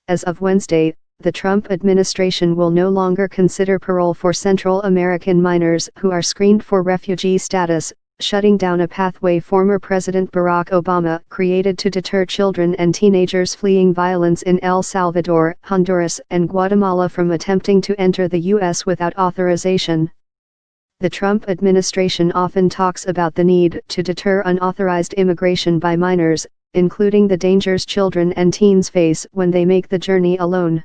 As of Wednesday, the Trump administration will no longer consider parole for Central American minors who are screened for refugee status, shutting down a pathway former President Barack Obama created to deter children and teenagers fleeing violence in El Salvador, Honduras, and Guatemala from attempting to enter the U.S. without authorization. The Trump administration often talks about the need to deter unauthorized immigration by minors, including the dangers children and teens face when they make the journey alone.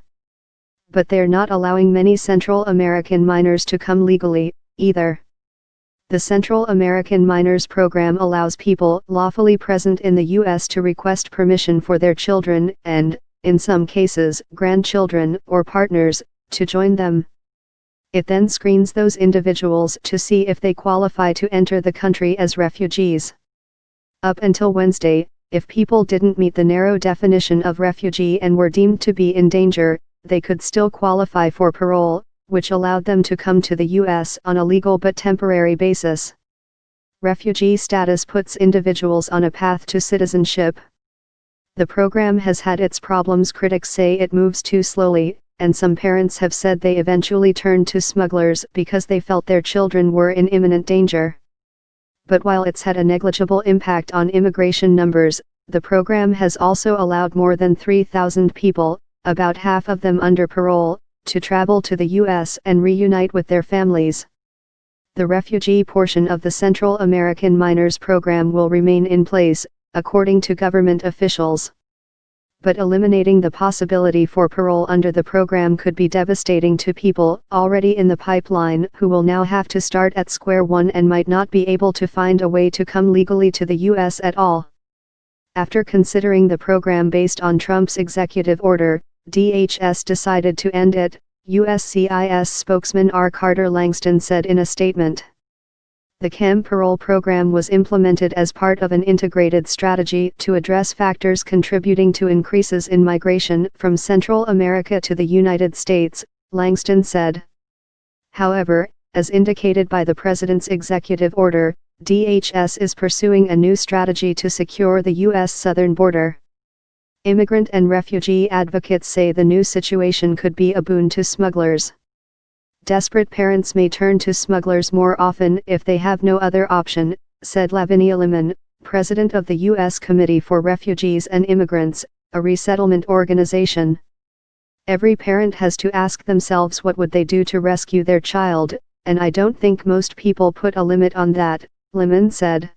But they're not allowing many Central American minors to come legally, either. The Central American Minors Program allows people lawfully present in the U.S. to request permission for their children and, in some cases, grandchildren or partners, to join them. It then screens those individuals to see if they qualify to enter the country as refugees. Up until Wednesday, if people didn't meet the narrow definition of refugee and were deemed to be in danger, they could still qualify for parole, which allowed them to come to the U.S. on a legal but temporary basis. Refugee status puts individuals on a path to citizenship. The program has had its problems. Critics say it moves too slowly, and some parents have said they eventually turned to smugglers because they felt their children were in imminent danger. But while it's had a negligible impact on immigration numbers, the program has also allowed more than 3,000 people, about half of them under parole, to travel to the U.S. and reunite with their families. The refugee portion of the Central American Minors Program will remain in place, according to government officials. But eliminating the possibility for parole under the program could be devastating to people already in the pipeline who will now have to start at square one and might not be able to find a way to come legally to the U.S. at all. After considering the program based on Trump's executive order, DHS decided to end it, USCIS spokesman R. Carter Langston said in a statement. The CAM parole program was implemented as part of an integrated strategy to address factors contributing to increases in migration from Central America to the United States, Langston said. However, as indicated by the President's executive order, DHS is pursuing a new strategy to secure the U.S. southern border. Immigrant and refugee advocates say the new situation could be a boon to smugglers. Desperate parents may turn to smugglers more often if they have no other option, said Lavinia Lemon, president of the U.S. Committee for Refugees and Immigrants, a resettlement organization. Every parent has to ask themselves what would they do to rescue their child, and I don't think most people put a limit on that, Lemon said.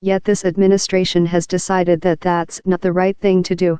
Yet this administration has decided that that's not the right thing to do.